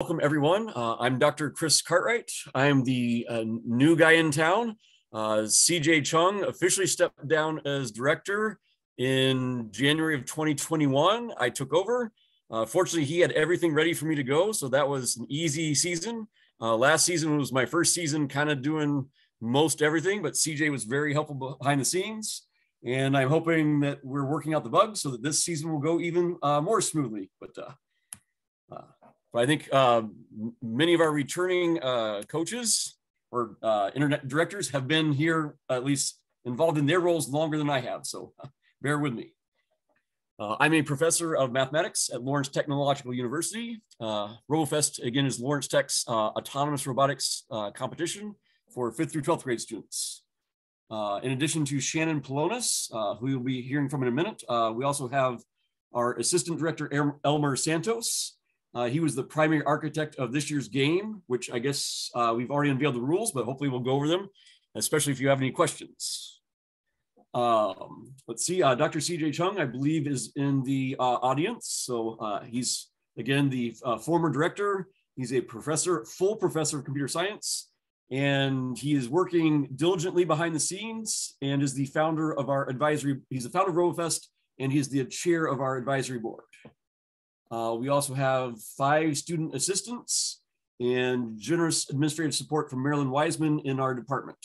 Welcome, everyone. I'm Dr. Chris Cartwright. I'm the new guy in town. CJ Chung officially stepped down as director in January of 2021. I took over. Fortunately, he had everything ready for me to go, so that was an easy season. Last season was my first season kind of doing most everything, but CJ was very helpful behind the scenes. And I'm hoping that we're working out the bugs so that this season will go even more smoothly. But I think many of our returning coaches or internet directors have been here, at least involved in their roles, longer than I have. So bear with me. I'm a professor of mathematics at Lawrence Technological University. Robofest, again, is Lawrence Tech's autonomous robotics competition for 5th through 12th grade students. In addition to Shannon Polonis, who you'll be hearing from in a minute, we also have our assistant director, Elmer Santos. He was the primary architect of this year's game, which I guess we've already unveiled the rules, but hopefully we'll go over them, especially if you have any questions. Let's see, Dr. CJ Chung, I believe, is in the audience. So he's, again, the former director. He's a professor, full professor of computer science, and he is working diligently behind the scenes and is the founder of our advisory. He's the founder of Robofest, and he's the chair of our advisory board. We also have 5 student assistants and generous administrative support from Marilyn Wiseman in our department.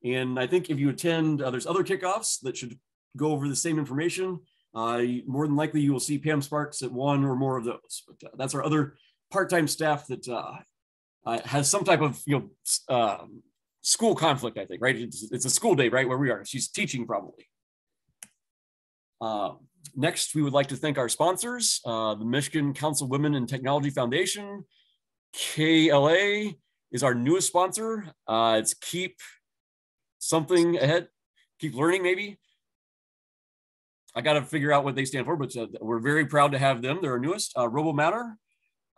And I think if you attend, there's other kickoffs that should go over the same information. More than likely, you will see Pam Sparks at one or more of those. But that's our other part-time staff that has some type of school conflict, I think, right? It's a school day, right, where we are. She's teaching probably. Next, we would like to thank our sponsors, the Michigan Council of Women in Technology Foundation. KLA is our newest sponsor. It's Keep Something Ahead, Keep Learning, maybe. I got to figure out what they stand for, but we're very proud to have them. They're our newest. RoboMatter,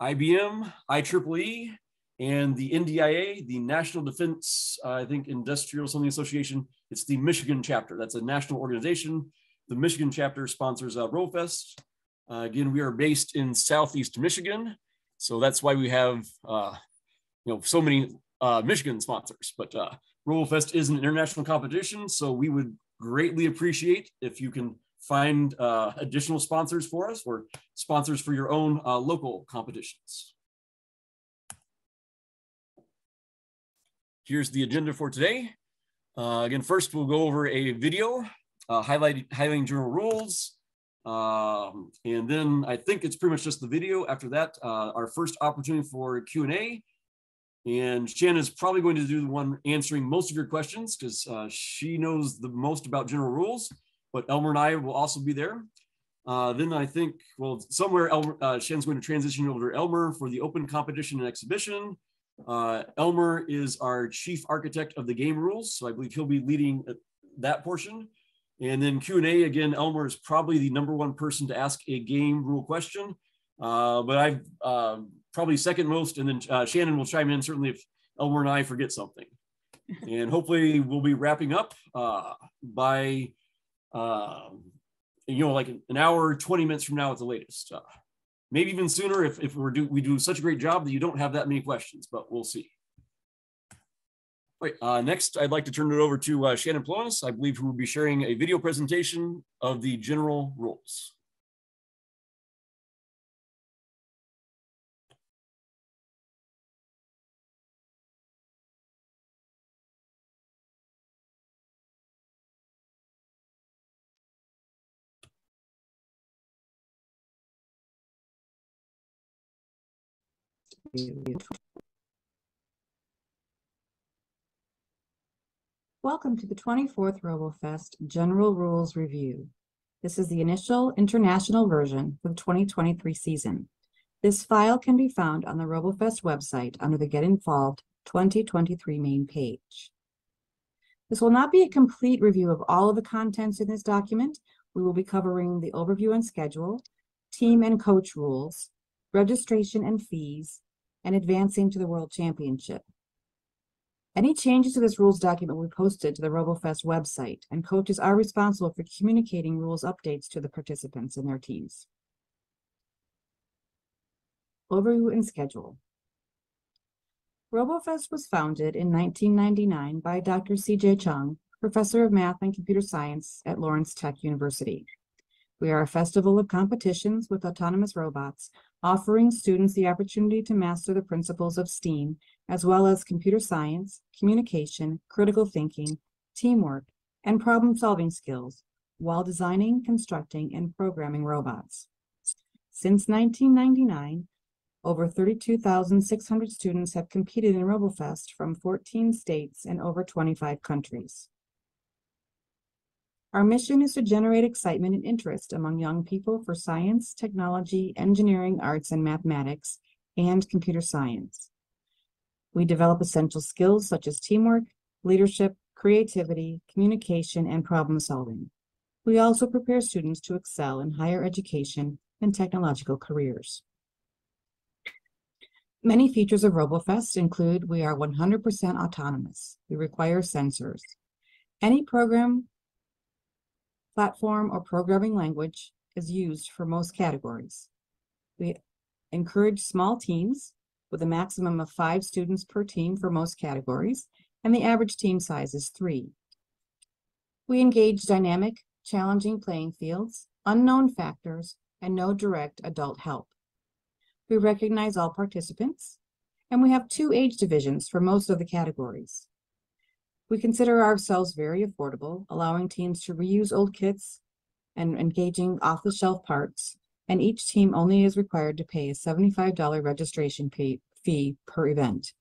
IBM, IEEE, and the NDIA, the National Defense, I think, Industrial Something Association. It's the Michigan chapter. That's a national organization. The Michigan chapter sponsors Robofest. Again, we are based in Southeast Michigan, so that's why we have so many Michigan sponsors. But Robofest is an international competition, so we would greatly appreciate if you can find additional sponsors for us or sponsors for your own local competitions. Here's the agenda for today. Again, first we'll go over a video highlighting general rules. And then I think it's pretty much just the video. After that, our first opportunity for Q&A. And Shannon is probably going to do the one answering most of your questions because she knows the most about general rules, but Elmer and I will also be there. Then I think, well, somewhere Shannon's going to transition over to Elmer for the open competition and exhibition. Elmer is our chief architect of the game rules, so I believe he'll be leading that portion. And then Q&A, again, Elmer is probably the #1 person to ask a game rule question. But I've probably second most, and then Shannon will chime in certainly if Elmer and I forget something. And hopefully we'll be wrapping up by, like an hour, 20 minutes from now at the latest. Maybe even sooner if we do such a great job that you don't have that many questions, but we'll see. All right, next, I'd like to turn it over to Shannon Polonis, I believe, who will be sharing a video presentation of the general rules. Welcome to the 24th Robofest General Rules Review. This is the initial international version for the 2023 season. This file can be found on the Robofest website under the Get Involved 2023 main page. This will not be a complete review of all of the contents in this document. We will be covering the overview and schedule, team and coach rules, registration and fees, and advancing to the World Championship. Any changes to this rules document will be posted to the Robofest website, and coaches are responsible for communicating rules updates to the participants and their teams. Overview and schedule. Robofest was founded in 1999 by Dr. C.J. Chung, professor of math and computer science at Lawrence Tech University. We are a festival of competitions with autonomous robots, offering students the opportunity to master the principles of STEAM, as well as computer science, communication, critical thinking, teamwork, and problem-solving skills, while designing, constructing, and programming robots. Since 1999, over 32,600 students have competed in Robofest from 14 states and over 25 countries. Our mission is to generate excitement and interest among young people for science, technology, engineering, arts, and mathematics, and computer science. We develop essential skills such as teamwork, leadership, creativity, communication, and problem solving. We also prepare students to excel in higher education and technological careers. Many features of Robofest include we are 100% autonomous. We require sensors. Any program, platform, or programming language is used for most categories. We encourage small teams with a maximum of 5 students per team for most categories, and the average team size is 3. We engage dynamic, challenging playing fields, unknown factors, and no direct adult help. We recognize all participants, and we have 2 age divisions for most of the categories. We consider ourselves very affordable, allowing teams to reuse old kits and engaging off-the-shelf parts, and each team only is required to pay a $75 registration fee per event.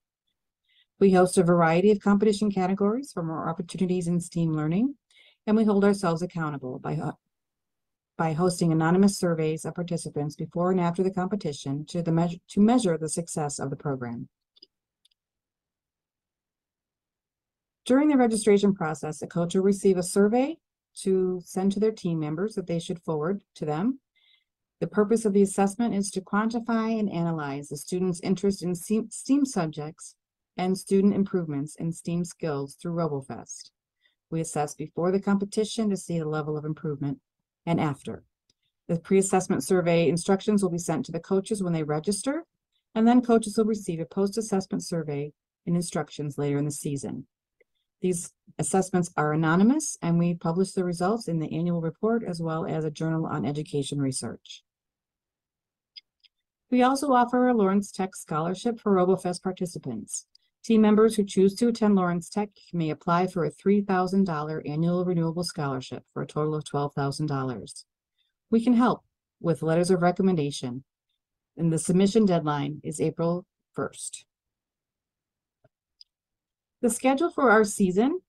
We host a variety of competition categories for more opportunities in STEAM learning, and we hold ourselves accountable by hosting anonymous surveys of participants before and after the competition to measure the success of the program. During the registration process, a coach will receive a survey to send to their team members that they should forward to them. The purpose of the assessment is to quantify and analyze the student's interest in STEAM subjects and student improvements in STEAM skills through Robofest. We assess before the competition to see the level of improvement and after. The pre-assessment survey instructions will be sent to the coaches when they register, and then coaches will receive a post-assessment survey and instructions later in the season. These assessments are anonymous, and we publish the results in the annual report as well as a journal on education research. We also offer a Lawrence Tech scholarship for Robofest participants. Team members who choose to attend Lawrence Tech may apply for a $3,000 annual renewable scholarship for a total of $12,000. We can help with letters of recommendation, and the submission deadline is April 1st. The schedule for our season,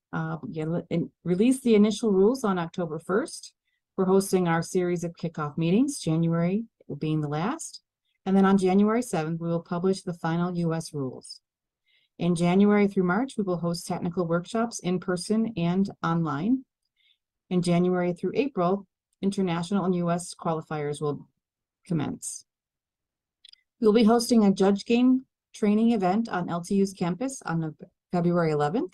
released the initial rules on October 1st. We're hosting our series of kickoff meetings, January being the last, and then on January 7th, we will publish the final US rules. In January through March, we will host technical workshops in person and online. In January through April, international and US qualifiers will commence. We'll be hosting a judge game training event on LTU's campus on February 11th.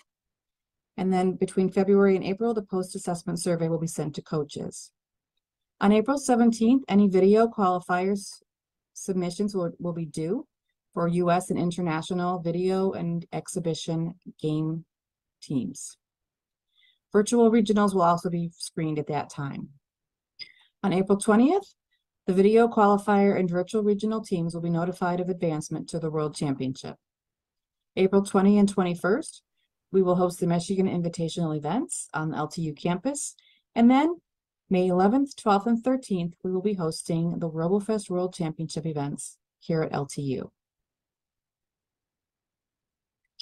And then between February and April, the post-assessment survey will be sent to coaches. On April 17th, any video qualifiers submissions will be due for US and international video and exhibition game teams. Virtual regionals will also be screened at that time. On April 20th, the video qualifier and virtual regional teams will be notified of advancement to the World Championship. April 20 and 21st, we will host the Michigan Invitational events on the LTU campus. And then May 11th, 12th, and 13th, we will be hosting the Robofest World Championship events here at LTU.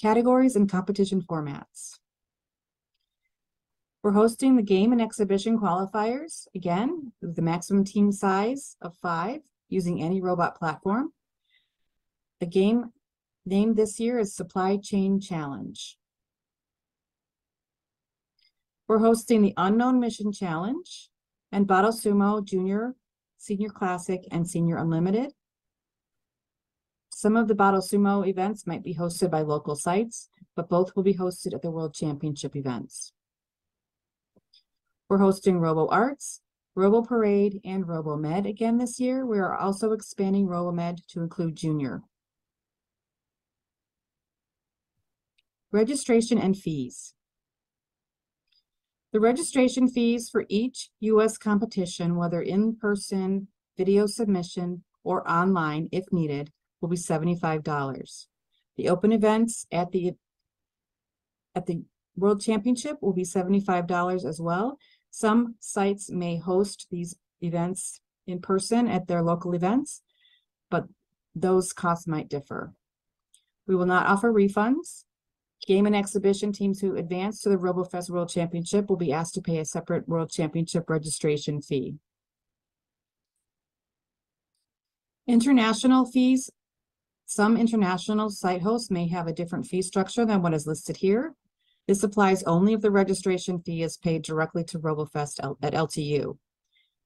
Categories and competition formats. We're hosting the game and exhibition qualifiers, again, with the maximum team size of 5 using any robot platform. The game named this year is Supply Chain Challenge. We're hosting the Unknown Mission Challenge and Battle Sumo Junior, Senior Classic, and Senior Unlimited. Some of the Battle Sumo events might be hosted by local sites, but both will be hosted at the World Championship events. We're hosting Robo Arts, Robo Parade, and RoboMed again this year. We are also expanding RoboMed to include Junior. Registration and fees. The registration fees for each U.S. competition, whether in-person, video submission, or online, if needed, will be $75. The open events at the World Championship will be $75 as well. Some sites may host these events in person at their local events, but those costs might differ. We will not offer refunds. Game and exhibition teams who advance to the Robofest World Championship will be asked to pay a separate World Championship registration fee. International fees. Some international site hosts may have a different fee structure than what is listed here. This applies only if the registration fee is paid directly to Robofest at LTU.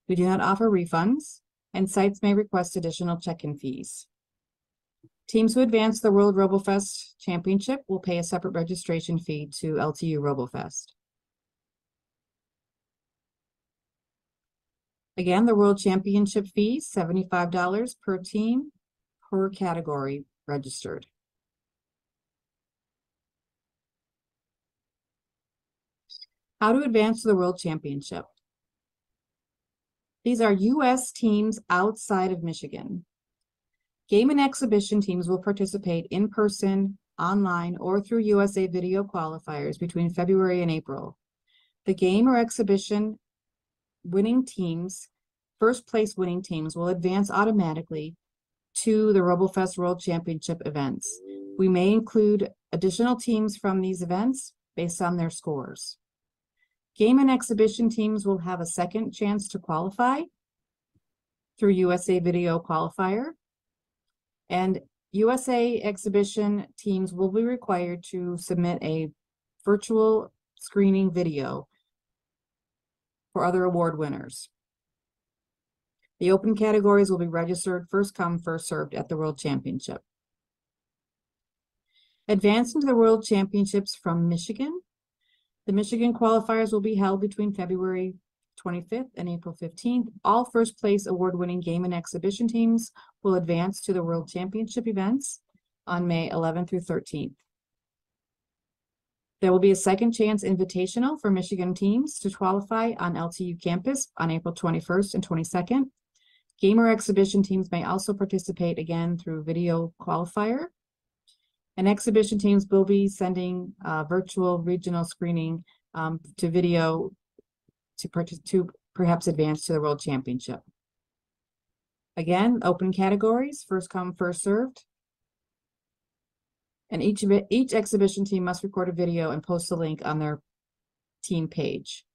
We do not offer refunds, and sites may request additional check-in fees. Teams who advance the World Robofest Championship will pay a separate registration fee to LTU Robofest. Again, the World Championship fee, $75 per team per category registered. How to advance to the World Championship. These are U.S. teams outside of Michigan. Game and exhibition teams will participate in person, online, or through USA video qualifiers between February and April. The game or exhibition winning teams, first place winning teams, will advance automatically to the Robofest World Championship events. We may include additional teams from these events based on their scores. Game and exhibition teams will have a second chance to qualify through USA Video Qualifier, and USA exhibition teams will be required to submit a virtual screening video for other award winners. The open categories will be registered first come, first served at the World Championship. Advancing to the World Championships from Michigan. The Michigan qualifiers will be held between February 25th and April 15th. All first place award-winning game and exhibition teams will advance to the World Championship events on May 11th through 13th. There will be a second chance invitational for Michigan teams to qualify on LTU campus on April 21st and 22nd. Game or exhibition teams may also participate again through video qualifier. And exhibition teams will be sending virtual regional screening to video to perhaps advance to the World Championship. Again, open categories, first come, first served. And each exhibition team must record a video and post a link on their team page.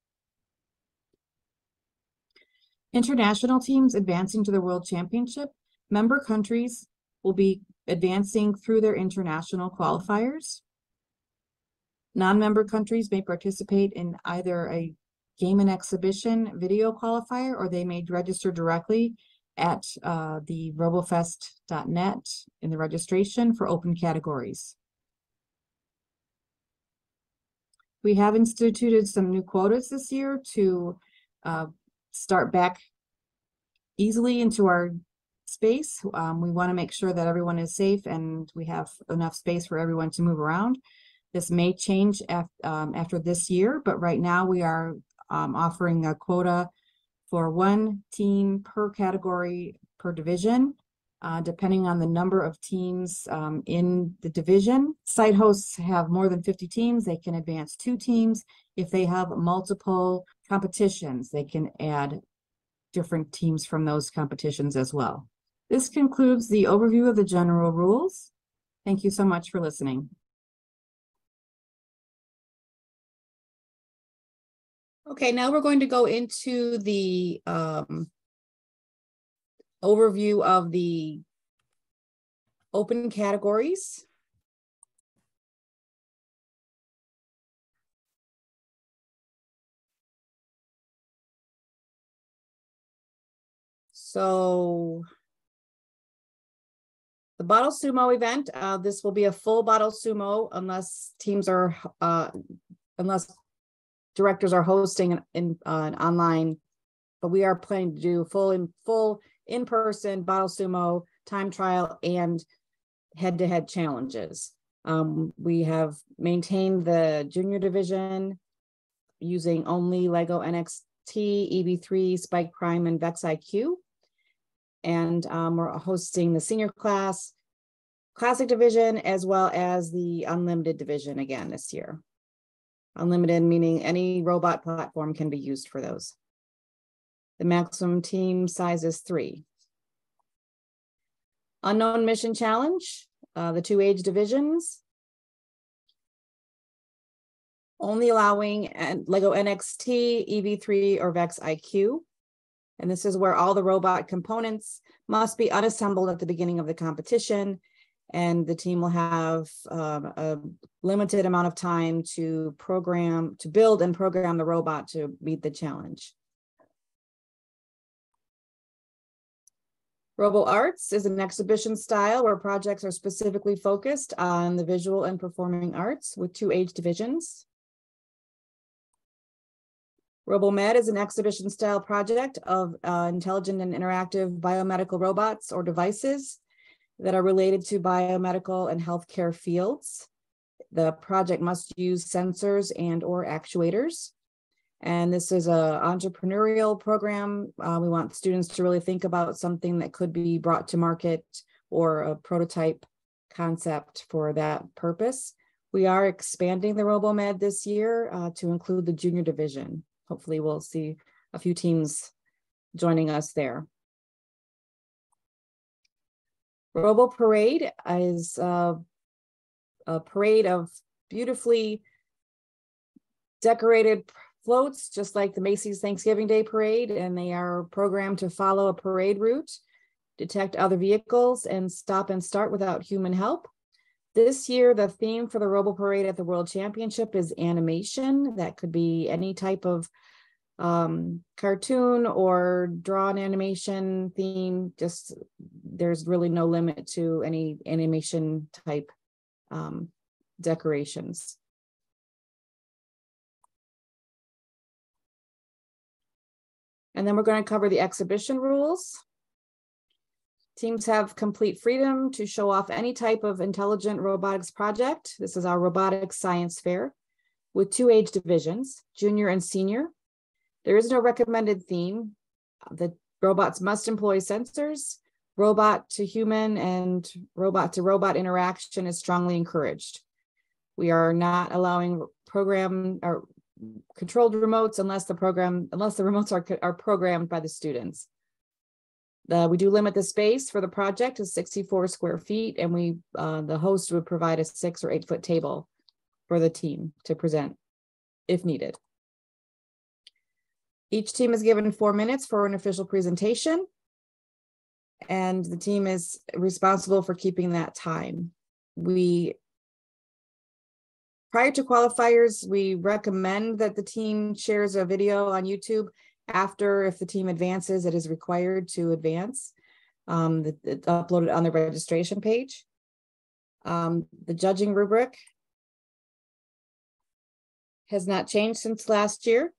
International teams advancing to the World Championship. Member countries will be advancing through their international qualifiers. Non-member countries may participate in either a game and exhibition video qualifier, or they may register directly at the robofest.net in the registration for open categories. We have instituted some new quotas this year to start back easily into our space. We want to make sure that everyone is safe and we have enough space for everyone to move around. This may change after this year, but right now we are offering a quota for one team per category per division, depending on the number of teams in the division. Site hosts have more than 50 teams. They can advance 2 teams. If they have multiple competitions, they can add different teams from those competitions as well. This concludes the overview of the general rules. Thank you so much for listening. Okay, now we're going to go into the overview of the open categories. So the bottle sumo event, this will be a full bottle sumo unless teams are, unless directors are hosting an online but we are planning to do full in-person bottle sumo, time trial, and head-to-head challenges. We have maintained the junior division using only Lego NXT, EV3, Spike Prime, and Vex IQ. And we're hosting the senior class, classic division, as well as the unlimited division again this year. Unlimited meaning any robot platform can be used for those. The maximum team size is 3. Unknown mission challenge, the 2 age divisions. Only allowing Lego NXT, EV3, or Vex IQ. And this is where all the robot components must be unassembled at the beginning of the competition. And the team will have a limited amount of time to build and program the robot to meet the challenge. Robo Arts is an exhibition style where projects are specifically focused on the visual and performing arts with 2 age divisions. RoboMed is an exhibition style project of intelligent and interactive biomedical robots or devices that are related to biomedical and healthcare fields. The project must use sensors and or actuators. And this is an entrepreneurial program. We want students to really think about something that could be brought to market or a prototype concept for that purpose. We are expanding the RoboMed this year to include the junior division. Hopefully we'll see a few teams joining us there. Robo Parade is a parade of beautifully decorated floats, just like the Macy's Thanksgiving Day Parade, and they are programmed to follow a parade route, detect other vehicles, and stop and start without human help. This year, the theme for the Robo Parade at the World Championship is animation. That could be any type of cartoon or drawn animation theme. Just there's really no limit to any animation type decorations. And then we're going to cover the exhibition rules. Teams have complete freedom to show off any type of intelligent robotics project. This is our robotics science fair with 2 age divisions, junior and senior. There is no recommended theme. The robots must employ sensors. Robot to human and robot to robot interaction is strongly encouraged. We are not allowing program or controlled remotes unless the remotes are programmed by the students. We do limit the space for the project to 64 square feet, and the host would provide a 6 or 8 foot table for the team to present if needed. Each team is given 4 minutes for an official presentation, and the team is responsible for keeping that time. Prior to qualifiers, we recommend that the team shares a video on YouTube. After, if the team advances, it is required to advance. It's uploaded on the registration page. The judging rubric has not changed since last year,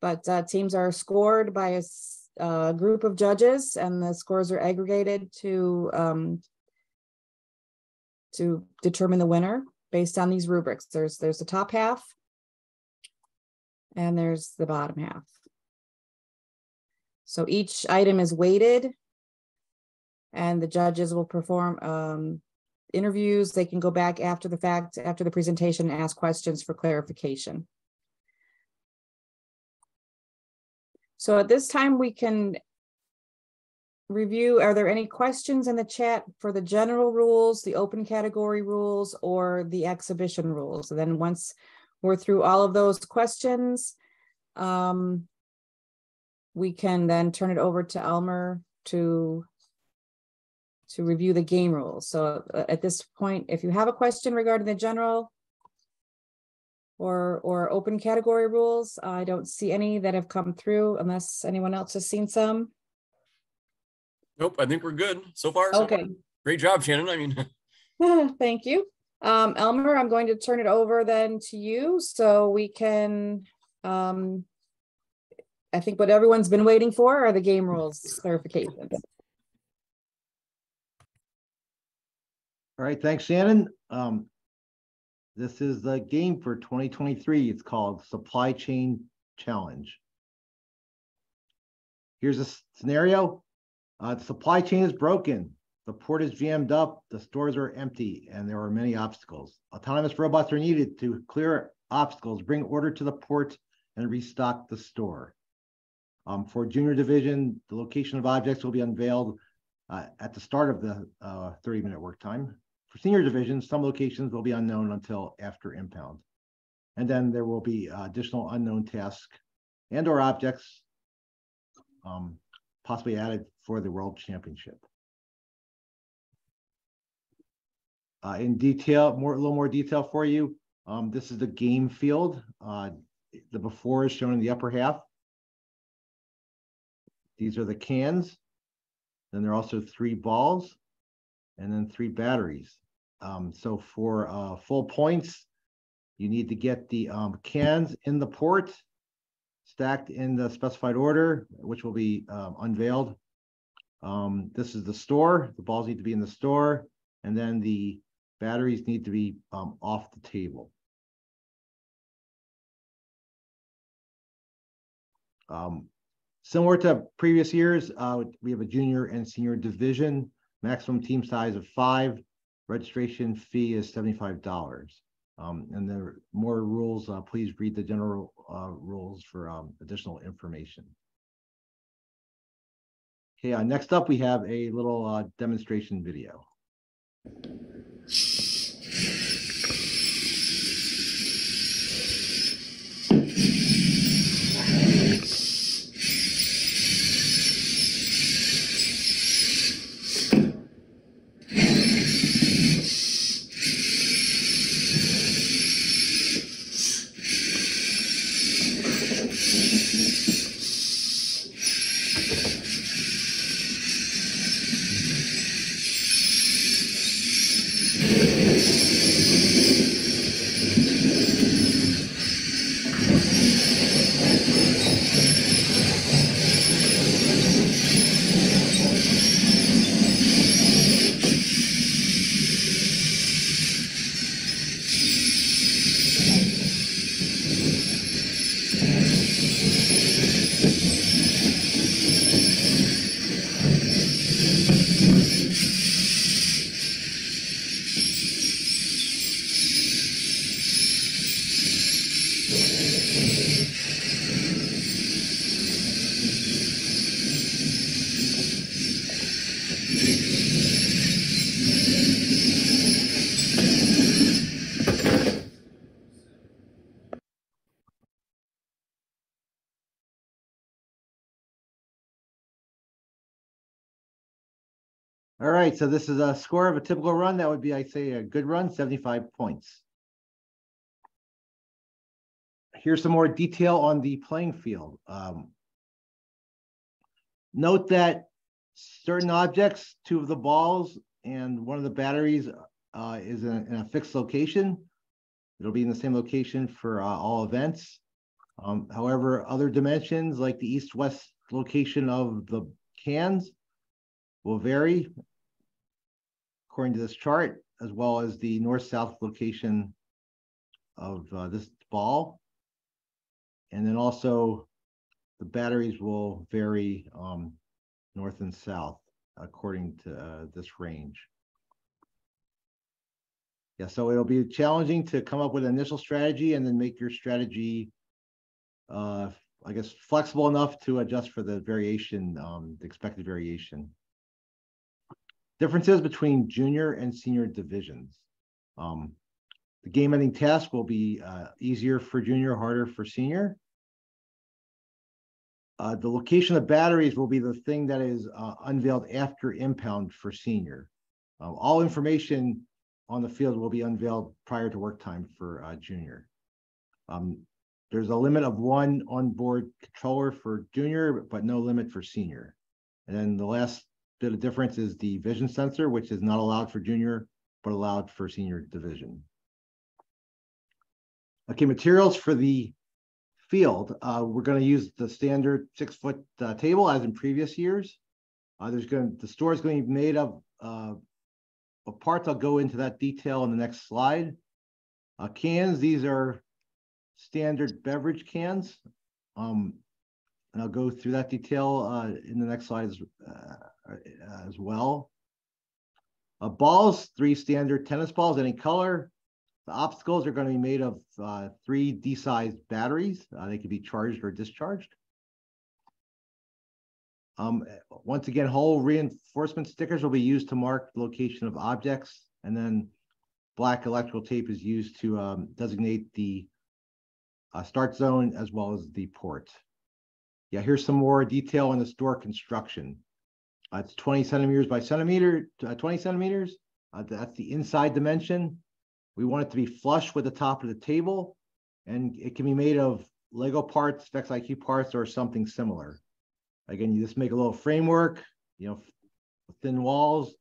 but teams are scored by a group of judges, and the scores are aggregated to determine the winner based on these rubrics. There's the top half, and there's the bottom half. So each item is weighted, and the judges will perform interviews. They can go back after the fact, after the presentation, and ask questions for clarification. So at this time, we can review, are there any questions in the chat for the general rules, the open category rules, or the exhibition rules? And then once we're through all of those questions, we can then turn it over to Elmer to review the game rules. So at this point, if you have a question regarding the general or open category rules, I don't see any that have come through unless anyone else has seen some. Nope, I think we're good so far. Okay. Great job, Shannon. I mean, thank you. Elmer, I'm going to turn it over then to you so we can I think what everyone's been waiting for are the game rules clarifications. All right, thanks, Shannon. This is the game for 2023. It's called Supply Chain Challenge. Here's a scenario. The supply chain is broken. The port is jammed up. The stores are empty, and there are many obstacles. Autonomous robots are needed to clear obstacles, bring order to the port, and restock the store. For junior division, the location of objects will be unveiled at the start of the 30-minute work time. For senior division, some locations will be unknown until after impound. And then there will be additional unknown tasks and or objects possibly added for the World Championship. In detail, a little more detail for you. This is the game field. The before is shown in the upper half. These are the cans. Then there are also 3 balls and then 3 batteries. So for full points, you need to get the cans in the port, stacked in the specified order, which will be unveiled. This is the store. The balls need to be in the store, and then the batteries need to be off the table. Similar to previous years, we have a junior and senior division, maximum team size of 5. Registration fee is $75. And there are more rules. Please read the general rules for additional information. Okay, next up, we have a little demonstration video. All right, so this is a score of a typical run. That would be, I'd say, a good run, 75 points. Here's some more detail on the playing field. Note that certain objects, 2 of the balls and 1 of the batteries is in a fixed location. It'll be in the same location for all events. However, other dimensions like the east-west location of the cans will vary according to this chart, as well as the north-south location of this ball. And then also the batteries will vary north and south according to this range. Yeah, so it'll be challenging to come up with an initial strategy and then make your strategy, I guess, flexible enough to adjust for the variation, the expected variation. Differences between junior and senior divisions. The game ending task will be easier for junior, harder for senior. The location of batteries will be the thing that is unveiled after impound for senior. All information on the field will be unveiled prior to work time for junior. There's a limit of 1 onboard controller for junior, but no limit for senior. And then the last bit of difference is the vision sensor, which is not allowed for junior, but allowed for senior division. Okay, materials for the field. We're going to use the standard 6-foot table as in previous years. The store is going to be made of parts. I'll go into that detail in the next slide. Cans, these are standard beverage cans. And I'll go through that detail in the next slide as well. Balls, 3 standard tennis balls, any color. The obstacles are going to be made of 3 D-sized batteries. They can be charged or discharged. Once again, whole reinforcement stickers will be used to mark the location of objects, and then black electrical tape is used to designate the start zone as well as the port. Yeah, here's some more detail on the store construction. It's 20 centimeters by 20 centimeters. That's the inside dimension. We want it to be flush with the top of the table, and it can be made of Lego parts, VexIQ parts, or something similar. Again, you just make a little framework, thin walls,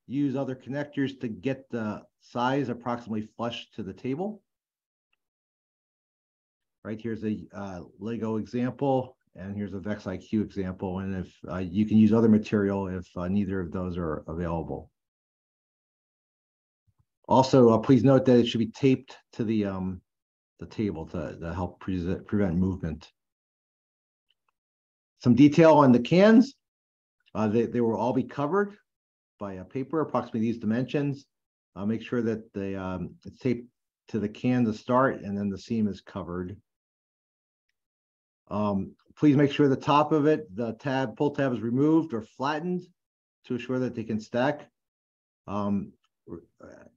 use other connectors to get the size approximately flush to the table. Right, here's a Lego example, and here's a VexIQ example. And if you can use other material if neither of those are available. Also, please note that it should be taped to the table to help prevent movement. Some detail on the cans. They will all be covered by a paper, approximately these dimensions. Make sure that it's taped to the can to start, and then the seam is covered. Please make sure the top of it, the pull tab is removed or flattened to ensure that they can stack.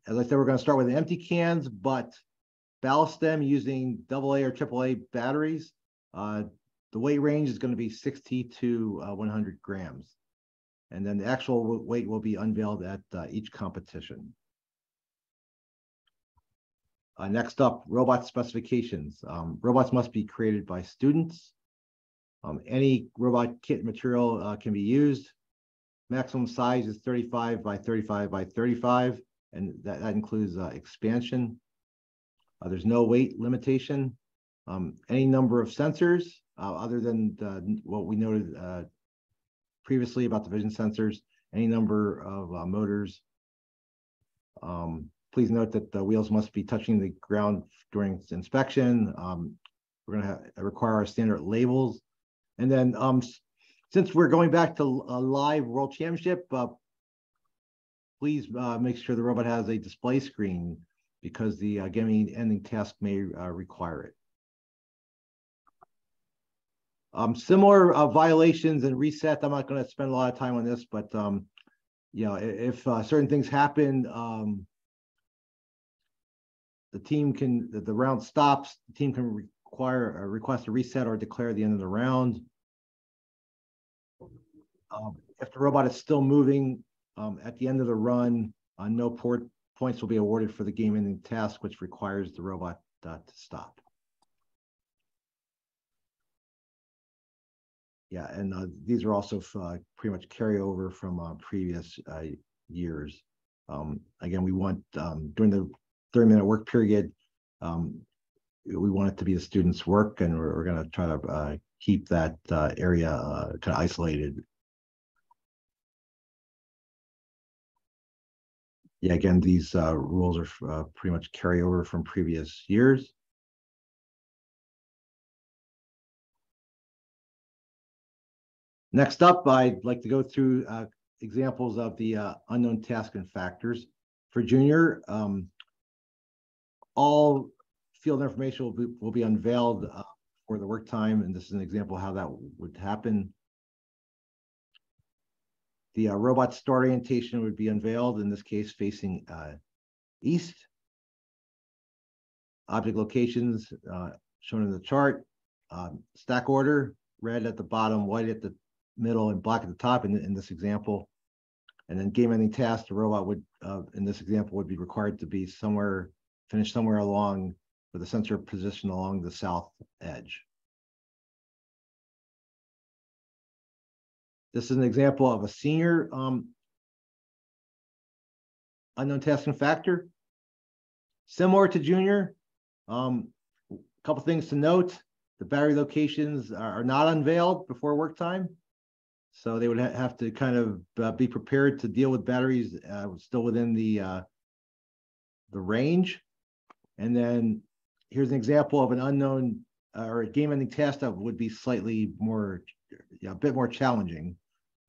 As I said, we're going to start with empty cans, but ballast them using AA or AAA batteries. The weight range is going to be 60 to 100 grams. And then the actual weight will be unveiled at each competition. Next up, robot specifications. Robots must be created by students. Any robot kit material can be used. Maximum size is 35 by 35 by 35, and that includes expansion. There's no weight limitation. Any number of sensors, other than what we noted previously about the vision sensors, any number of motors. Please note that the wheels must be touching the ground during inspection. We're going to require our standard labels. And then since we're going back to a live world championship, please make sure the robot has a display screen because the game ending task may require it. Similar violations and resets. I'm not going to spend a lot of time on this, but if certain things happen, the round stops. The team can request a reset or declare the end of the round. If the robot is still moving at the end of the run, no points will be awarded for the game-ending task, which requires the robot to stop. Yeah, and these are also pretty much carryover from previous years. Again, we want during the 30-minute work period, we want it to be the students' work, and we're going to try to keep that area kind of isolated. Yeah, again, these rules are pretty much carryover from previous years. Next up, I'd like to go through examples of the unknown task and factors. For junior, all field information will be unveiled for the work time, and this is an example of how that would happen. The robot start orientation would be unveiled, in this case facing east. Object locations shown in the chart. Stack order, red at the bottom, white at the middle, and black at the top in this example. And then game ending task, the robot would, in this example, would be required to be finished somewhere along with the sensor position along the south edge. This is an example of a senior unknown task and factor. Similar to junior, a couple things to note. The battery locations are not unveiled before work time. So they would have to kind of be prepared to deal with batteries still within the range. And then here's an example of an unknown or a game-ending task that would be slightly more, a bit more challenging.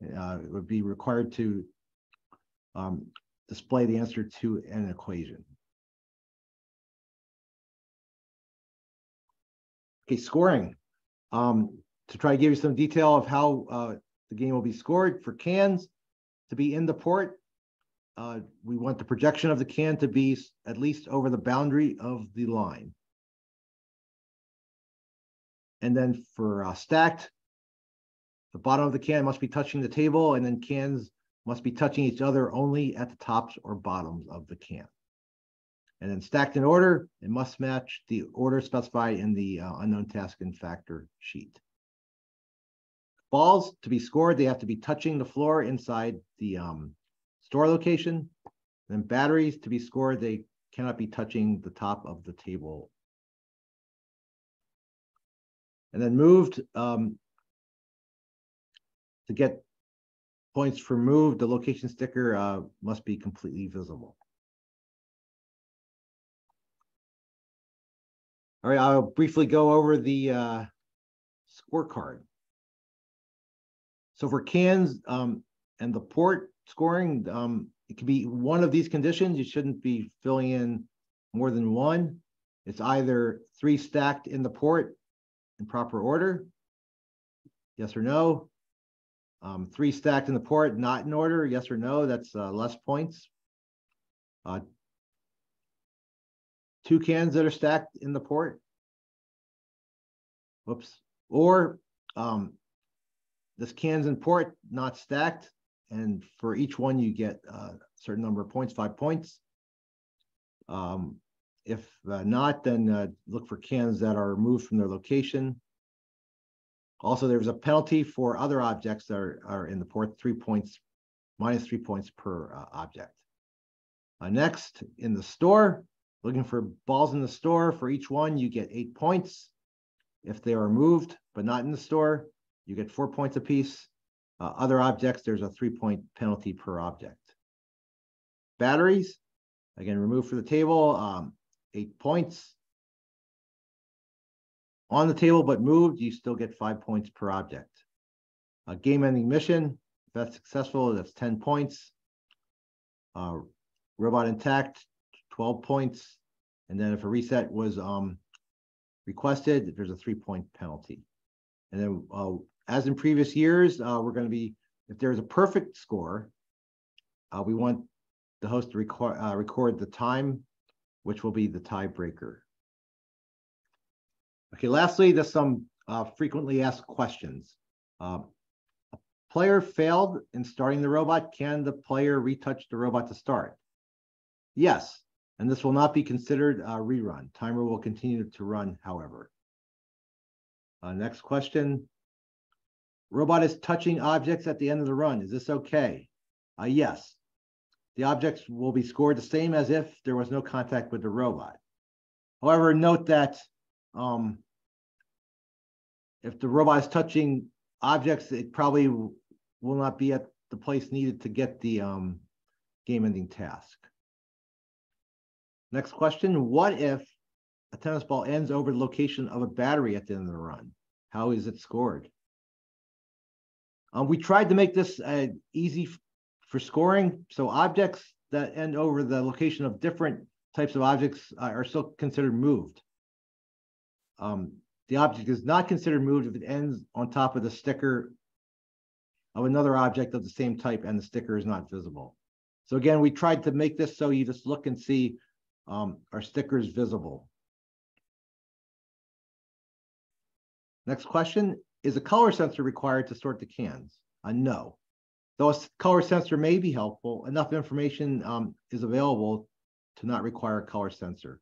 It would be required to display the answer to an equation. Okay, scoring. To try to give you some detail of how the game will be scored. For cans to be in the port, we want the projection of the can to be at least over the boundary of the line. And then for stacked, the bottom of the can must be touching the table, and then cans must be touching each other only at the tops or bottoms of the can. And then stacked in order, it must match the order specified in the unknown task and factor sheet. Balls to be scored, they have to be touching the floor inside the store location. Then batteries to be scored, they cannot be touching the top of the table. And then moved, to get points for moved, the location sticker must be completely visible. All right, I'll briefly go over the scorecard. So for cans and the port scoring, it can be one of these conditions. You shouldn't be filling in more than one. It's either 3 stacked in the port in proper order, yes or no. 3 stacked in the port, not in order, yes or no, that's less points. 2 cans that are stacked in the port. Whoops. Or this cans in port, not stacked. And for each one, you get a certain number of points, 5 points. If not, then look for cans that are removed from their location. Also, there's a penalty for other objects that are in the port, 3 points, minus 3 points per object. Next, in the store, looking for balls in the store. For each one, you get 8 points. If they are moved, but not in the store, you get 4 points apiece. Other objects, there's a 3-point penalty per object. Batteries, again, removed for the table, 8 points. On the table, but moved, you still get 5 points per object. A game-ending mission, if that's successful, that's 10 points. Robot intact, 12 points. And then if a reset was requested, there's a 3-point penalty. And then as in previous years, we're going to be, if there's a perfect score, we want the host to record the time, which will be the tiebreaker. Okay, lastly, there's some frequently asked questions. A player failed in starting the robot. Can the player retouch the robot to start? Yes, and this will not be considered a rerun. Timer will continue to run, however. Next question. Robot is touching objects at the end of the run. Is this okay? Yes. The objects will be scored the same as if there was no contact with the robot. However, note that if the robot is touching objects, it probably will not be at the place needed to get the game-ending task. Next question, what if a tennis ball ends over the location of a battery at the end of the run? How is it scored? We tried to make this easy for scoring. So objects that end over the location of different types of objects are still considered moved. The object is not considered moved if it ends on top of the sticker of another object of the same type and the sticker is not visible. So again, we tried to make this so you just look and see are stickers visible. Next question, is a color sensor required to sort the cans? No. Though a color sensor may be helpful, enough information is available to not require a color sensor.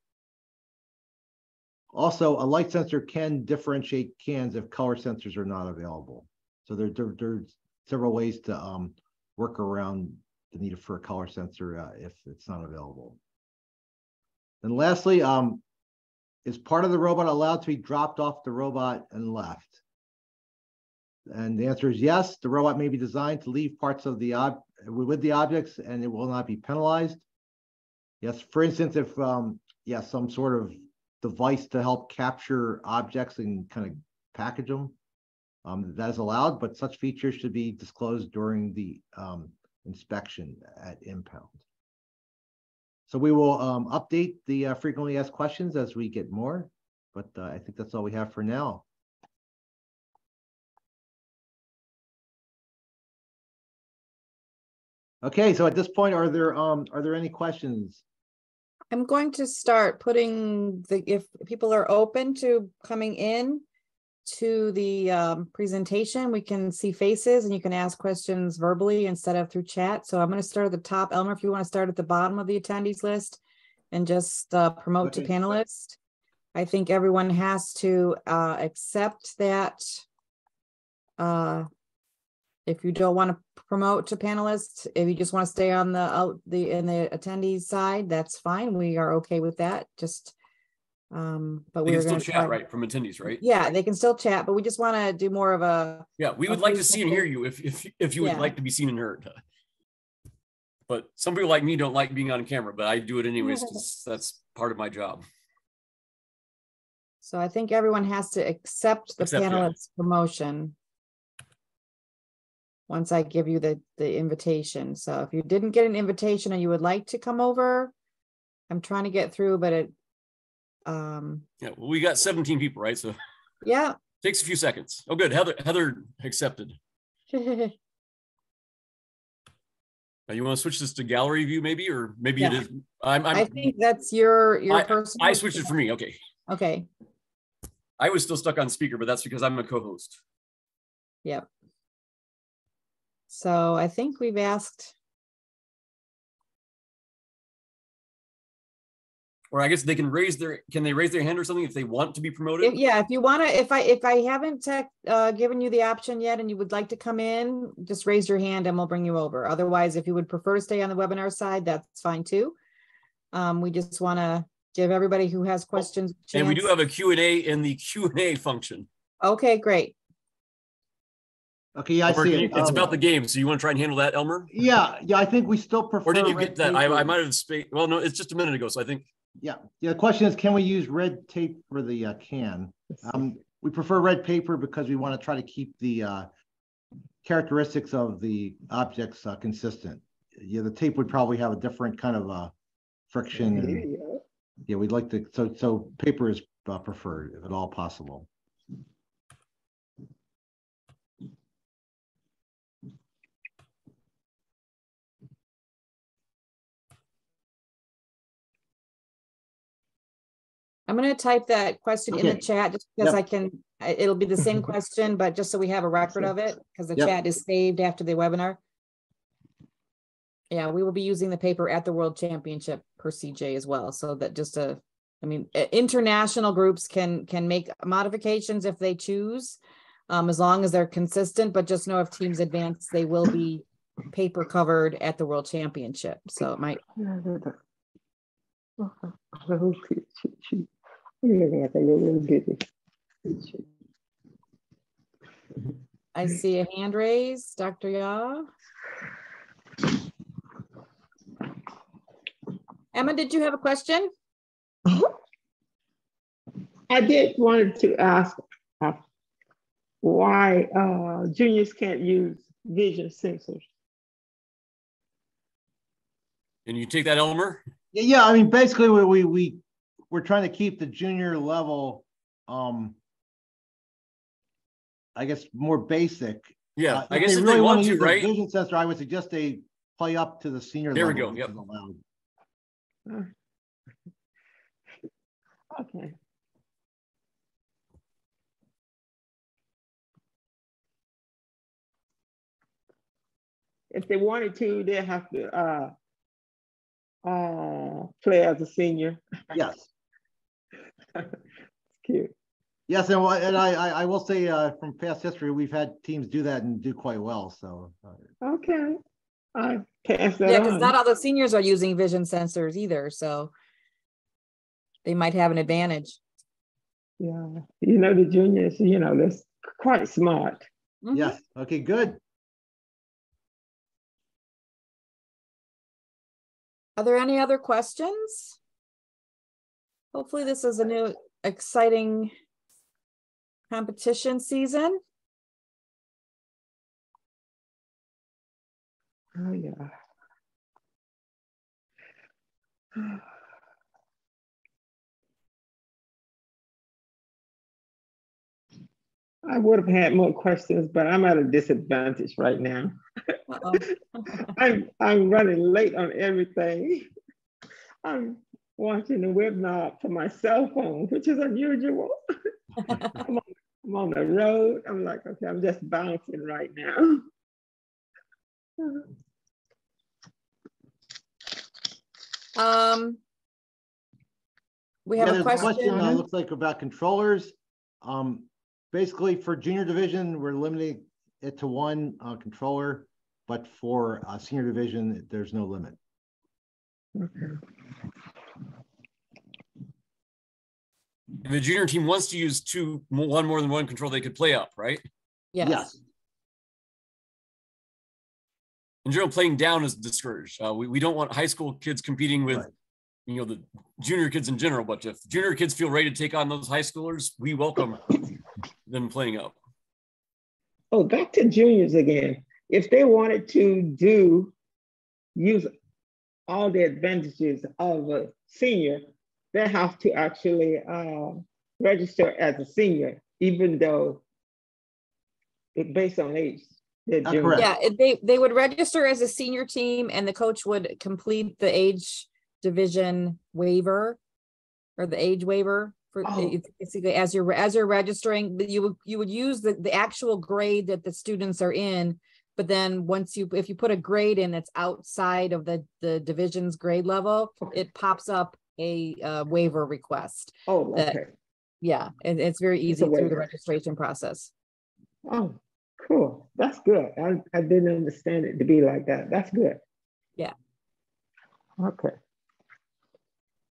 Also, a light sensor can differentiate cans if color sensors are not available. So there's several ways to work around the need for a color sensor if it's not available. And lastly, Is part of the robot allowed to be dropped off the robot and left? And the answer is yes. The robot may be designed to leave parts of the with the objects, and it will not be penalized. Yes, for instance, if some sort of device to help capture objects and kind of package them, that is allowed, but such features should be disclosed during the inspection at impound. So we will update the frequently asked questions as we get more, but I think that's all we have for now. Okay, so at this point, are there any questions? I'm going to start putting if people are open to coming in to the presentation, we can see faces and you can ask questions verbally instead of through chat. So I'm going to start at the top. Elmer, if you want to start at the bottom of the attendees list and just promote to panelists. I think everyone has to accept that. If you don't want to promote to panelists, if you just want to stay on the attendees side, that's fine. We are okay with that. Just but we're going to chat, right, from attendees, right? Yeah, they can still chat, but we just want to do more of a. Yeah, we would like to see and hear you if you would like to be seen and heard. But some people like me don't like being on camera, but I do it anyways because that's part of my job. So I think everyone has to accept the panelist's promotion once I give you the invitation. So if you didn't get an invitation and you would like to come over, I'm trying to get through, but it. Yeah, well, we got 17 people, right? So yeah, takes a few seconds. Oh, good. Heather accepted. Now you want to switch this to gallery view, maybe, or maybe it is. I think that's your personal. I switched it for me. Okay. Okay. I was still stuck on speaker, but that's because I'm a co-host. Yep. So I think we've asked. Or I guess they can raise their hand or something if they want to be promoted? If you want to, if I haven't given you the option yet and you would like to come in, just raise your hand and we'll bring you over. Otherwise, if you would prefer to stay on the webinar side, that's fine too. We just want to give everybody who has questions a chance. And we do have a Q&A in the Q&A function. Okay, great. Okay, yeah, I see it. It's about the game, so you want to try and handle that, Elmer? Yeah, I think we still prefer. Or did you get that? I might have well, no, it's just a minute ago, so I think. Yeah. The question is, can we use red tape for the can? We prefer red paper because we want to try to keep the characteristics of the objects consistent. Yeah, the tape would probably have a different kind of friction. And, yeah, we'd like to. So paper is preferred if at all possible. I'm going to type that question in the chat just because it'll be the same question, but just so we have a record of it because the chat is saved after the webinar. Yeah, we will be using the paper at the World Championship per CJ as well. So that just international groups can make modifications if they choose, as long as they're consistent, but just know if teams advance, they will be paper covered at the World Championship. So it might. I see a hand raised, Dr. Yaw. Emma, did you have a question? I did wanted to ask why juniors can't use vision sensors. Can you take that, Elmer? Yeah, I mean, basically we're trying to keep the junior level, I guess, more basic. Yeah, I guess if they want to, right? Vision sensor, I would suggest they play up to the senior level. There we go. Yep. Okay. If they wanted to, they have to play as a senior. Yes. Cute. Yes, and I will say from past history, we've had teams do that and do quite well. So. Okay. I pass that on. Yeah, because not all the seniors are using vision sensors either, so they might have an advantage. Yeah. You know, the juniors, you know, they're quite smart. Mhm. Yes. Okay, good. Are there any other questions? Hopefully this is a new exciting competition season. Oh, yeah. I would have had more questions, but I'm at a disadvantage right now. Uh-oh. I'm running late on everything. I'm watching the webinar from my cell phone, which is unusual. I'm on the road. I'm like, okay, I'm just bouncing right now. We have a there's question. looks like about controllers. Basically for junior division, we're limiting it to one controller, but for senior division, there's no limit. Okay. If the junior team wants to use one more than one control, they could play up, right? Yes. In general, playing down is discouraged. We don't want high school kids competing with, Right. you know, the junior kids in general. But if junior kids feel ready to take on those high schoolers, we welcome them playing up. Oh, back to juniors again. If they wanted to use all the advantages of a senior, they have to actually register as a senior, even though it's based on age. Correct. Yeah, they would register as a senior team, and the coach would complete the age division waiver or the age waiver for basically as you're registering. You would use the actual grade that the students are in, but then if you put a grade in that's outside of the division's grade level, it pops up a waiver request. Oh, okay. Yeah, and it's very easy through the registration process. Oh, cool. That's good. I didn't understand it to be like that. That's good. Yeah. Okay.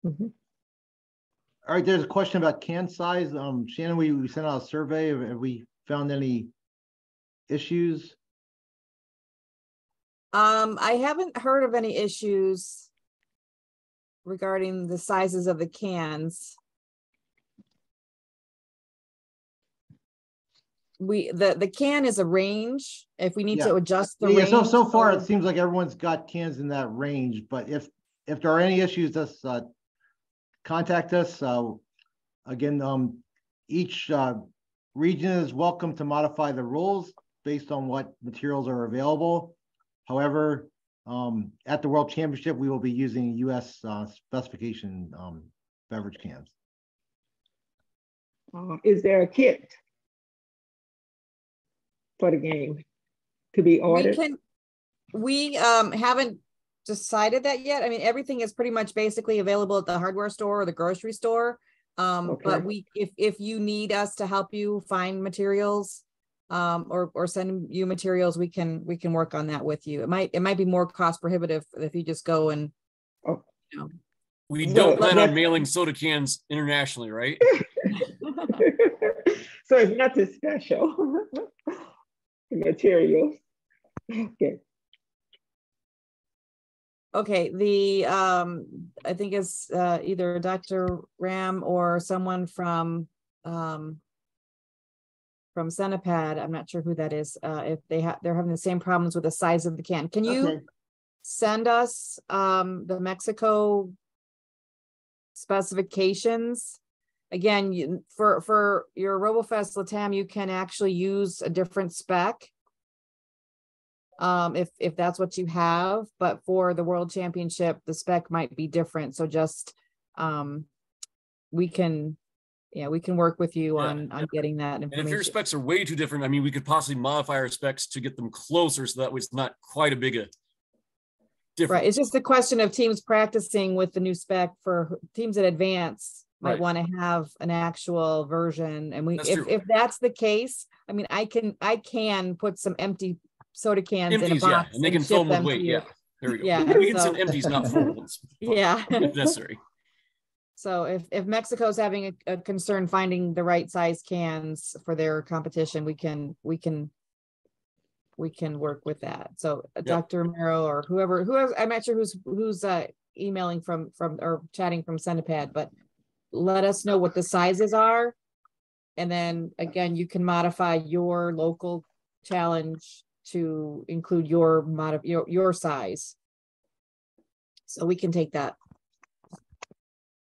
Mm-hmm. All right, there's a question about can size. Shannon, we sent out a survey. Have we found any issues? I haven't heard of any issues regarding the sizes of the cans. The can is a range. If we need to adjust the range. So far it seems like everyone's got cans in that range, but if there are any issues, just contact us. Again, each region is welcome to modify the rules based on what materials are available. However, at the World Championship, we will be using US specification beverage cans. Is there a kit for the game to be ordered? We haven't decided that yet. I mean, everything is pretty much basically available at the hardware store or the grocery store. But if you need us to help you find materials or send you materials, we can work on that with you. It might be more cost prohibitive if you just go and you know. We don't plan on mailing soda cans internationally, right? So it's nothing special. Materials. Okay. Okay, I think it's either Dr. Ram or someone from Cenipad. I'm not sure who that is. If they're having the same problems with the size of the can. Can you send us the Mexico specifications? Again, for your Robofest Latam, you can actually use a different spec. If that's what you have, but for the World Championship, the spec might be different. So just we can work with you on getting that information. And if your specs are way too different, I mean, we could possibly modify our specs to get them closer so that way it's not quite a big difference. Right. It's just a question of teams practicing with the new spec. For teams that advance might want to have an actual version. And if that's the case, I mean, I can put some empty soda cans in a box and they can fill them with weight. Yeah, there we go. We can send empties, not full ones. Yeah, if necessary. So if Mexico's having a concern finding the right size cans for their competition, we can work with that. So Dr. Romero or whoever, I'm not sure who's emailing from or chatting from Centipede, but let us know what the sizes are. And then again, you can modify your local challenge to include your size. So we can take that.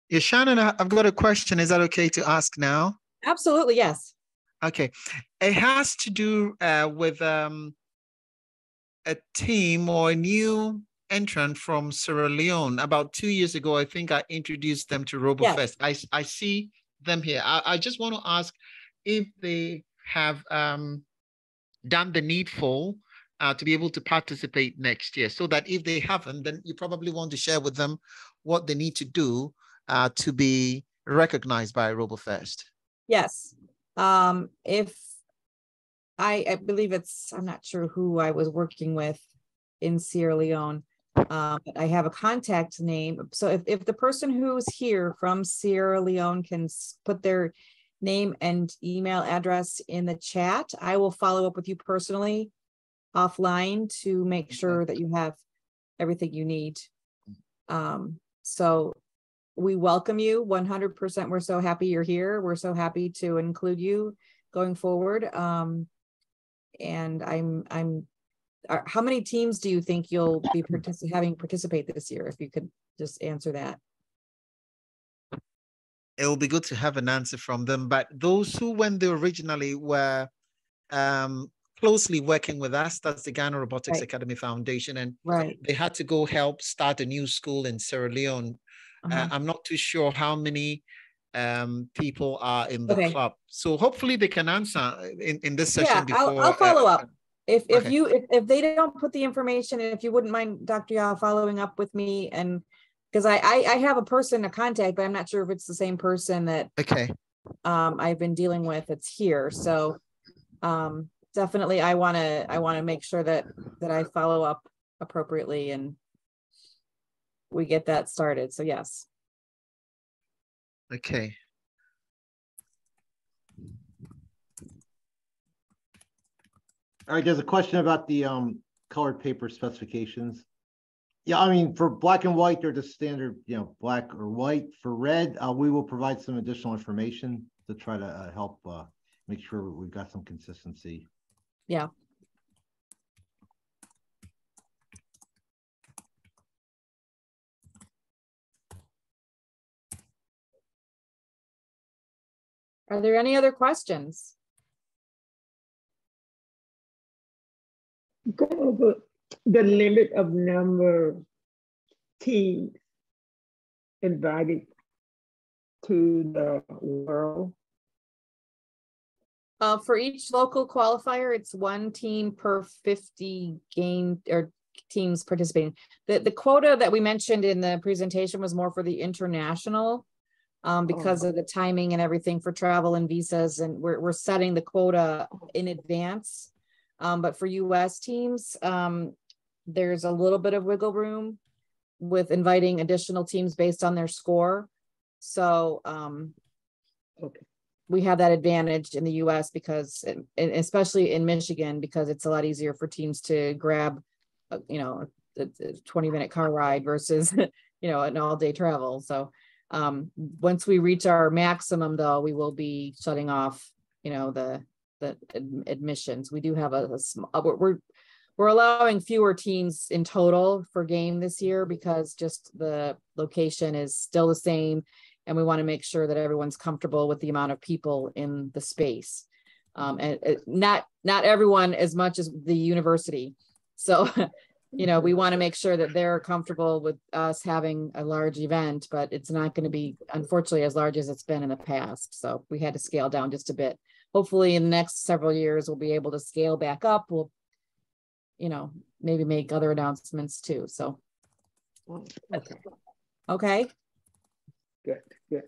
Yeah, Shannon, I've got a question. Is that okay to ask now? Absolutely, yes. Okay. It has to do with a team or a new entrant from Sierra Leone. About 2 years ago, I think I introduced them to Robofest. Yes. I see them here. I just want to ask if they have done the needful to be able to participate next year, so that if they haven't, then you probably want to share with them what they need to do to be recognized by Robofest. Yes. If I believe I'm not sure who I was working with in Sierra Leone, but I have a contact name. So if the person who's here from Sierra Leone can put their name and email address in the chat, I will follow up with you personally offline to make sure that you have everything you need. So we welcome you 100%. We're so happy you're here. We're so happy to include you going forward. And how many teams do you think you'll be having participate this year? If you could just answer that. It will be good to have an answer from them, but those who, when they originally were closely working with us, that's the Ghana Robotics Academy Foundation, and they had to go help start a new school in Sierra Leone. I'm not too sure how many people are in the club, so hopefully they can answer in this session. Before I'll follow up. If they don't put the information, and if you wouldn't mind, Dr. Yao, following up with me, and because I have a person to contact, but I'm not sure if it's the same person that I've been dealing with. It's here, so definitely I want to make sure that I follow up appropriately and we get that started. So yes. Okay. All right, there's a question about the colored paper specifications. Yeah, I mean, for black and white, they're just standard, black or white. For red, we will provide some additional information to try to help make sure we've got some consistency. Yeah. Are there any other questions? Go over the limit of number of teams invited to the world. For each local qualifier, it's 1 team per 50 game or teams participating. The quota that we mentioned in the presentation was more for the international. Because of the timing and everything for travel and visas, and we're setting the quota in advance. But for US teams, there's a little bit of wiggle room with inviting additional teams based on their score. So we have that advantage in the US because, especially in Michigan, because it's a lot easier for teams to grab, a 20-minute car ride versus, an all-day travel. So once we reach our maximum, though, we will be shutting off, the admissions. We do have we're allowing fewer teams in total for game this year because just the location is still the same, and we want to make sure that everyone's comfortable with the amount of people in the space. And not everyone as much as the university. So. We want to make sure that they're comfortable with us having a large event, but it's not going to be, unfortunately, as large as it's been in the past. So we had to scale down just a bit. Hopefully in the next several years, we'll be able to scale back up. We'll, maybe make other announcements too. So. Okay. Good.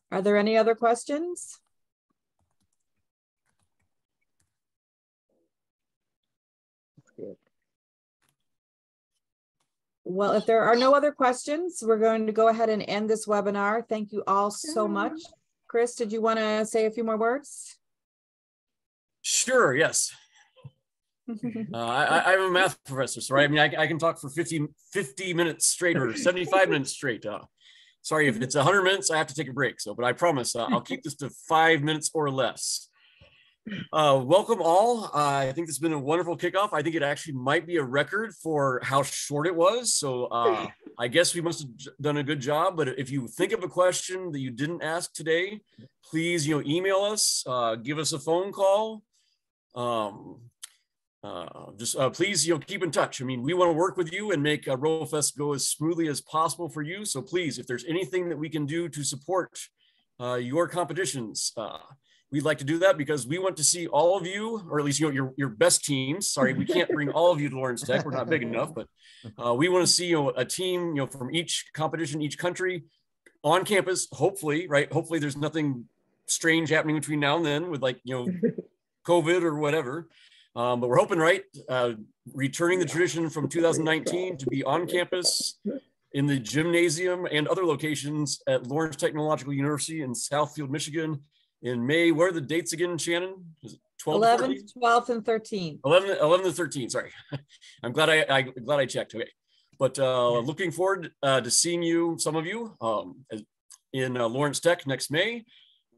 Are there any other questions? Good. Well, if there are no other questions, we're going to go ahead and end this webinar. Thank you all so much. Chris, did you want to say a few more words? Sure, yes. I'm a math professor, so I mean, I can talk for 50 minutes straight or 75 minutes straight. Sorry, if it's 100 minutes, I have to take a break. So, but I promise I'll keep this to 5 minutes or less. Welcome all. I think this has been a wonderful kickoff. I think it actually might be a record for how short it was. So I guess we must have done a good job. But if you think of a question that you didn't ask today, please, email us, give us a phone call. Please, keep in touch. I mean, we want to work with you and make Robofest go as smoothly as possible for you. So please, if there's anything that we can do to support your competitions, we'd like to do that because we want to see all of you, or at least your best teams. Sorry, we can't bring all of you to Lawrence Tech. We're not big enough, but we want to see a team from each competition, each country on campus. Hopefully, right? Hopefully, there's nothing strange happening between now and then with COVID or whatever. But we're hoping, right, returning the tradition from 2019 to be on campus in the gymnasium and other locations at Lawrence Technological University in Southfield, Michigan in May. What are the dates again, Shannon? Is it 11th, 12th, and 13th. 11 and 13, sorry. I'm glad I checked. Okay. But looking forward to seeing you, some of you, in Lawrence Tech next May.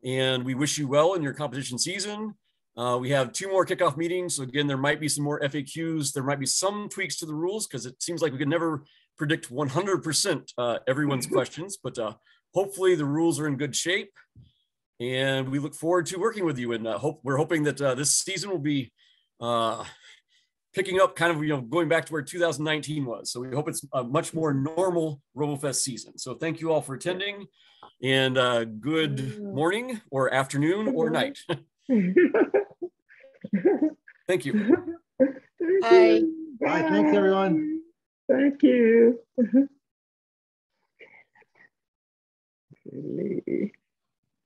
And we wish you well in your competition season. We have 2 more kickoff meetings. So again, there might be some more FAQs. There might be some tweaks to the rules because it seems like we can never predict 100% everyone's questions, but hopefully the rules are in good shape. And we look forward to working with you. And we're hoping that this season will be picking up kind of, going back to where 2019 was. So we hope it's a much more normal Robofest season. So thank you all for attending, and good morning or afternoon or night. Thank you. Bye. Bye. Thanks, everyone. Thank you.